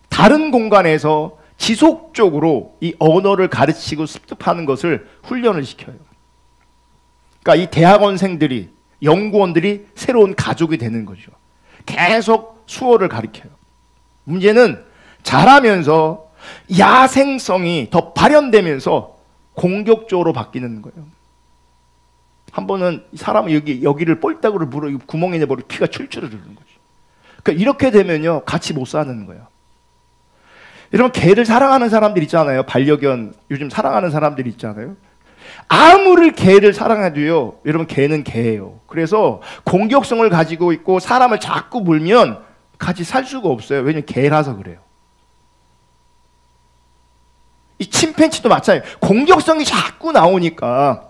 다른 공간에서 지속적으로 이 언어를 가르치고 습득하는 것을 훈련을 시켜요. 그러니까 이 대학원생들이, 연구원들이 새로운 가족이 되는 거죠. 계속 수어를 가르쳐요. 문제는 자라면서 야생성이 더 발현되면서 공격적으로 바뀌는 거예요. 한 번은 사람은 여기를 폴딱으로 물어, 구멍에 내버리고 피가 출출 흐르는 거죠. 그러니까 이렇게 되면요, 같이 못 사는 거예요. 여러분, 개를 사랑하는 사람들 있잖아요. 반려견 요즘 사랑하는 사람들 있잖아요. 아무리 개를 사랑해도요, 여러분, 개는 개예요. 그래서 공격성을 가지고 있고 사람을 자꾸 물면 같이 살 수가 없어요. 왜냐면 개라서 그래요. 이 침팬지도 마찬가지예요. 공격성이 자꾸 나오니까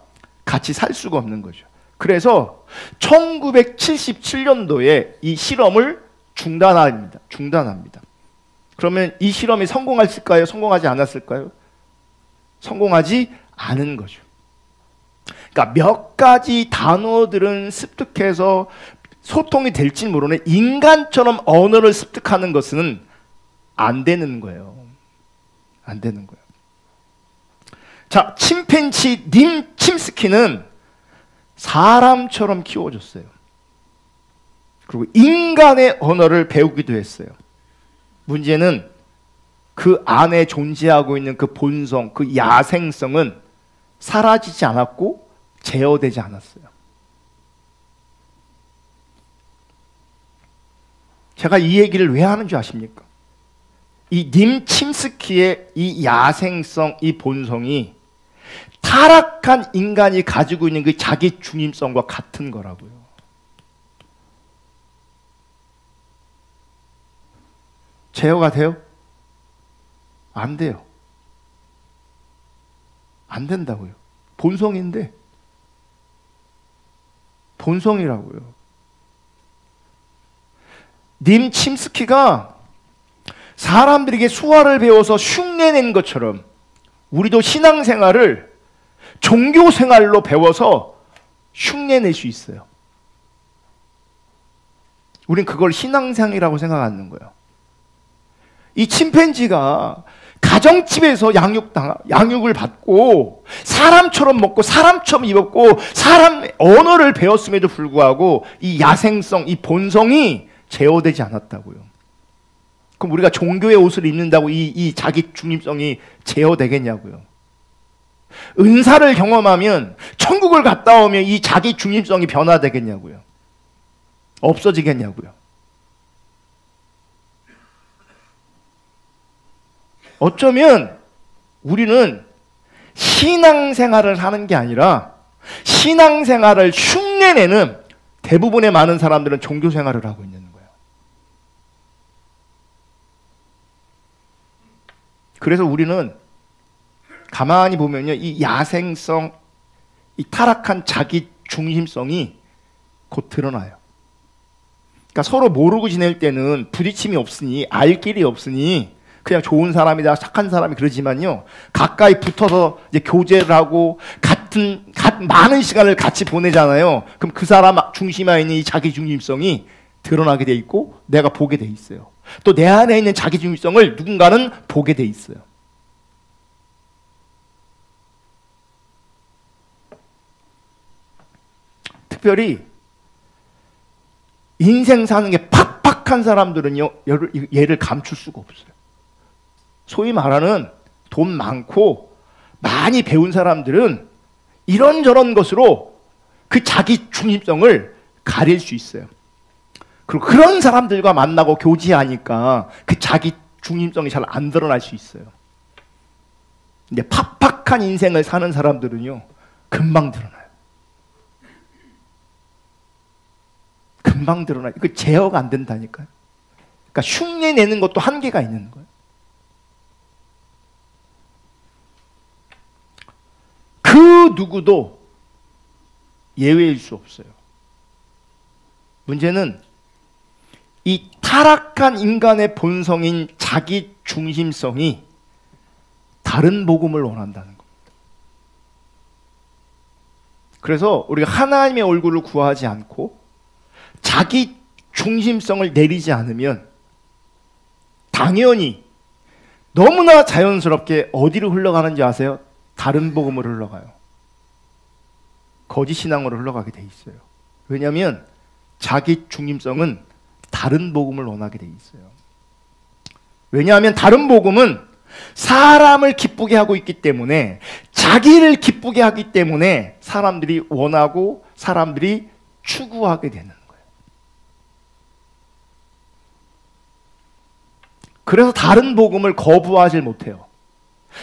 같이 살 수가 없는 거죠. 그래서 1977년도에 이 실험을 중단합니다. 그러면 이 실험이 성공했을까요? 성공하지 않았을까요? 성공하지 않은 거죠. 그러니까 몇 가지 단어들은 습득해서 소통이 될지 모르는 인간처럼 언어를 습득하는 것은 안 되는 거예요. 안 되는 거예요. 자, 침팬지 님 침스키는 사람처럼 키워줬어요. 그리고 인간의 언어를 배우기도 했어요. 문제는 그 안에 존재하고 있는 그 본성, 그 야생성은 사라지지 않았고 제어되지 않았어요. 제가 이 얘기를 왜 하는 줄 아십니까? 이 님 침스키의 이 야생성, 이 본성이 타락한 인간이 가지고 있는 그 자기 중심성과 같은 거라고요. 제어가 돼요? 안 돼요. 안 된다고요. 본성인데. 본성이라고요. 님 침스키가 사람들에게 수화를 배워서 흉내낸 것처럼 우리도 신앙생활을 종교생활로 배워서 흉내낼 수 있어요. 우린 그걸 신앙생활이라고 생각하는 거예요. 이 침팬지가 가정집에서 양육을 받고 사람처럼 먹고 사람처럼 입었고 사람 언어를 배웠음에도 불구하고 이 야생성, 이 본성이 제어되지 않았다고요. 그럼 우리가 종교의 옷을 입는다고 이 자기 중립성이 제어되겠냐고요. 은사를 경험하면, 천국을 갔다 오면 이 자기 중립성이 변화되겠냐고요. 없어지겠냐고요. 어쩌면 우리는 신앙생활을 하는 게 아니라 신앙생활을 흉내내는 대부분의 많은 사람들은 종교생활을 하고 있는 거예요. 그래서 우리는 가만히 보면요, 이 야생성, 이 타락한 자기 중심성이 곧 드러나요. 그러니까 서로 모르고 지낼 때는 부딪힘이 없으니, 알 길이 없으니 그냥 좋은 사람이다, 착한 사람이 그러지만요, 가까이 붙어서 이제 교제를 하고 많은 시간을 같이 보내잖아요. 그럼 그 사람 중심에 있는 이 자기 중심성이 드러나게 돼 있고 내가 보게 돼 있어요. 또 내 안에 있는 자기 중심성을 누군가는 보게 돼 있어요. 특별히 인생 사는 게 팍팍한 사람들은요, 얘를 감출 수가 없어요. 소위 말하는 돈 많고 많이 배운 사람들은 이런저런 것으로 그 자기 중심성을 가릴 수 있어요. 그리고 그런 사람들과 만나고 교제하니까 그 자기 중심성이 잘 안 드러날 수 있어요. 근데 팍팍한 인생을 사는 사람들은요, 금방 드러나요. 금방 드러나요. 이거 제어가 안 된다니까요. 그러니까 흉내 내는 것도 한계가 있는 거예요. 그 누구도 예외일 수 없어요. 문제는 이 타락한 인간의 본성인 자기 중심성이 다른 복음을 원한다는 겁니다. 그래서 우리가 하나님의 얼굴을 구하지 않고 자기 중심성을 내리지 않으면 당연히 너무나 자연스럽게 어디로 흘러가는지 아세요? 다른 복음으로 흘러가요. 거짓 신앙으로 흘러가게 돼 있어요. 왜냐하면 자기 중심성은 다른 복음을 원하게 돼 있어요. 왜냐하면 다른 복음은 사람을 기쁘게 하고 있기 때문에, 자기를 기쁘게 하기 때문에 사람들이 원하고 사람들이 추구하게 되는 거예요. 그래서 다른 복음을 거부하지 못해요.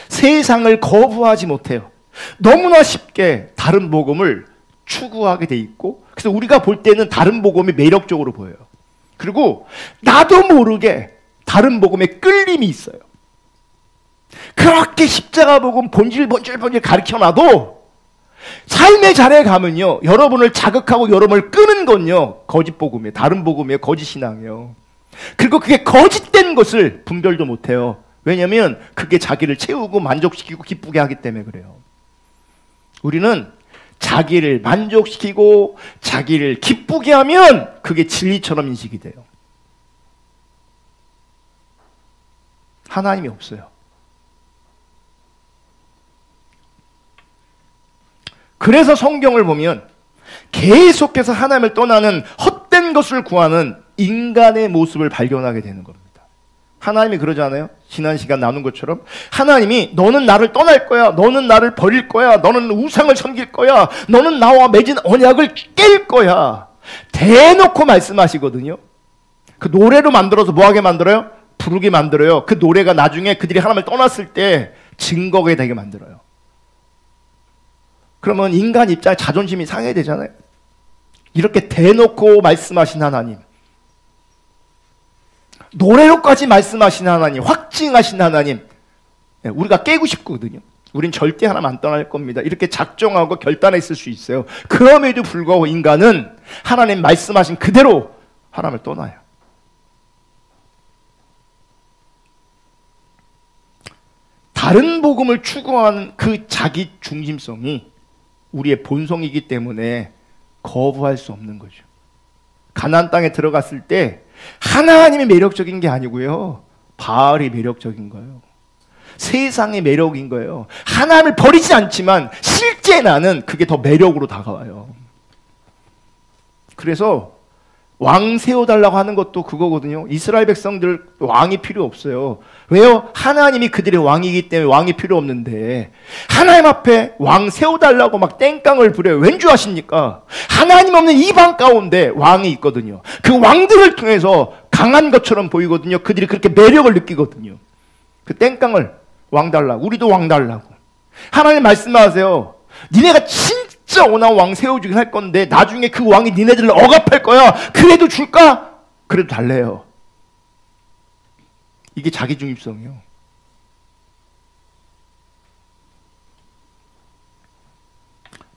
세상을 거부하지 못해요. 너무나 쉽게 다른 복음을 추구하게 돼 있고, 그래서 우리가 볼 때는 다른 복음이 매력적으로 보여요. 그리고 나도 모르게 다른 복음에 끌림이 있어요. 그렇게 십자가 복음 본질 가르쳐놔도 삶의 자리에 가면요, 여러분을 자극하고 여러분을 끄는 건요, 거짓 복음이에요. 다른 복음이에요. 거짓 신앙이에요. 그리고 그게 거짓된 것을 분별도 못해요. 왜냐하면 그게 자기를 채우고 만족시키고 기쁘게 하기 때문에 그래요. 우리는 자기를 만족시키고 자기를 기쁘게 하면 그게 진리처럼 인식이 돼요. 하나님이 없어요. 그래서 성경을 보면 계속해서 하나님을 떠나는 헛된 것을 구하는 인간의 모습을 발견하게 되는 겁니다. 하나님이 그러잖아요. 지난 시간 나눈 것처럼 하나님이 너는 나를 떠날 거야, 너는 나를 버릴 거야, 너는 우상을 섬길 거야, 너는 나와 맺은 언약을 깰 거야, 대놓고 말씀하시거든요. 그 노래로 만들어서 뭐하게 만들어요? 부르게 만들어요. 그 노래가 나중에 그들이 하나님을 떠났을 때 증거가 되게 만들어요. 그러면 인간 입장에 자존심이 상해야 되잖아요. 이렇게 대놓고 말씀하신 하나님, 노래로까지 말씀하신 하나님, 확증하신 하나님, 우리가 깨고 싶거든요. 우린 절대 하나님 안 떠날 겁니다. 이렇게 작정하고 결단했을 수 있어요. 그럼에도 불구하고 인간은 하나님 말씀하신 그대로 하나님을 떠나요. 다른 복음을 추구하는 그 자기 중심성이 우리의 본성이기 때문에 거부할 수 없는 거죠. 가나안 땅에 들어갔을 때 하나님이 매력적인 게 아니고요, 바알이 매력적인 거예요. 세상의 매력인 거예요. 하나님을 버리지 않지만 실제 나는 그게 더 매력으로 다가와요. 그래서 왕 세워달라고 하는 것도 그거거든요. 이스라엘 백성들 왕이 필요 없어요. 왜요? 하나님이 그들의 왕이기 때문에 왕이 필요 없는데 하나님 앞에 왕 세워달라고 막 땡깡을 부려요. 왠 줄 아십니까? 하나님 없는 이방 가운데 왕이 있거든요. 그 왕들을 통해서 강한 것처럼 보이거든요. 그들이 그렇게 매력을 느끼거든요. 그 땡깡을 왕 달라고, 우리도 왕 달라고. 하나님 말씀하세요. 니네가 진짜 원하는 왕 세워주긴 할 건데 나중에 그 왕이 니네들을 억압할 거야. 그래도 줄까? 그래도 달래요. 이게 자기중심성이에요.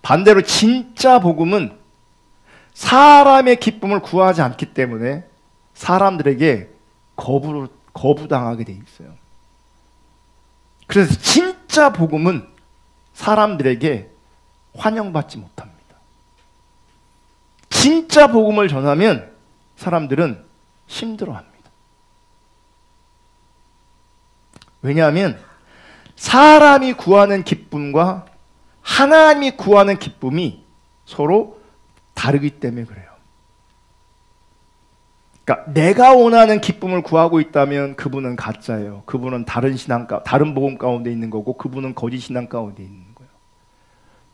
반대로 진짜 복음은 사람의 기쁨을 구하지 않기 때문에 사람들에게 거부당하게 돼 있어요. 그래서 진짜 복음은 사람들에게 환영받지 못합니다. 진짜 복음을 전하면 사람들은 힘들어합니다. 왜냐하면 사람이 구하는 기쁨과 하나님이 구하는 기쁨이 서로 다르기 때문에 그래요. 그러니까 내가 원하는 기쁨을 구하고 있다면 그분은 가짜예요. 그분은 다른 복음 가운데 있는 거고, 그분은 거짓 신앙 가운데 있는 거예요.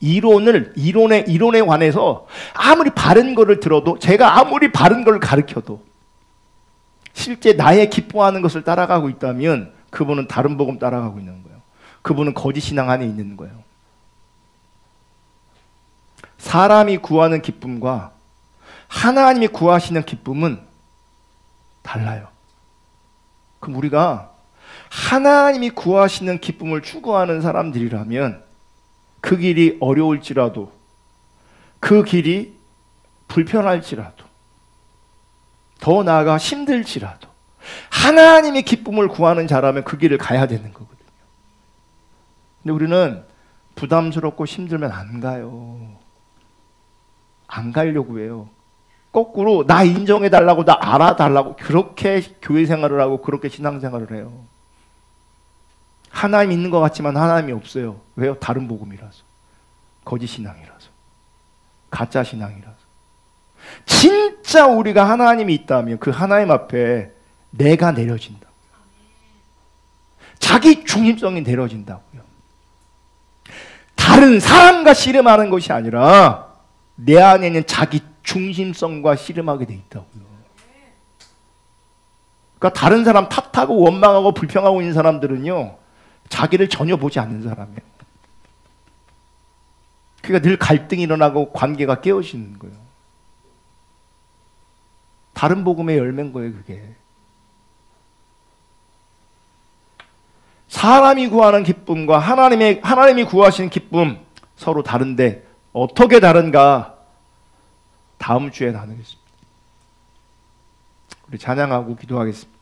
이론에 관해서 아무리 바른 거를 들어도, 제가 아무리 바른 걸 가르쳐도 실제 나의 기뻐하는 것을 따라가고 있다면 그분은 다른 복음 따라가고 있는 거예요. 그분은 거짓 신앙 안에 있는 거예요. 사람이 구하는 기쁨과 하나님이 구하시는 기쁨은 달라요. 그럼 우리가 하나님이 구하시는 기쁨을 추구하는 사람들이라면 그 길이 어려울지라도, 그 길이 불편할지라도, 더 나아가 힘들지라도 하나님의 기쁨을 구하는 자라면 그 길을 가야 되는 거거든요. 근데 우리는 부담스럽고 힘들면 안 가요. 안 가려고 해요. 거꾸로 나 인정해달라고, 나 알아달라고 그렇게 교회 생활을 하고 그렇게 신앙생활을 해요. 하나님 있는 것 같지만 하나님이 없어요. 왜요? 다른 복음이라서, 거짓 신앙이라서, 가짜 신앙이라서. 진짜 우리가 하나님이 있다면 그 하나님 앞에 내가 내려진다. 자기 중심성이 내려진다고요. 다른 사람과 씨름하는 것이 아니라 내 안에는 자기 중심성과 씨름하게 돼 있다고요. 그러니까 다른 사람 탓하고 원망하고 불평하고 있는 사람들은요, 자기를 전혀 보지 않는 사람이에요. 그러니까 늘 갈등이 일어나고 관계가 깨어지는 거예요. 다른 복음의 열매인 거예요, 그게. 사람이 구하는 기쁨과 하나님이 구하시는 기쁨 서로 다른데 어떻게 다른가 다음 주에 나누겠습니다. 우리 찬양하고 기도하겠습니다.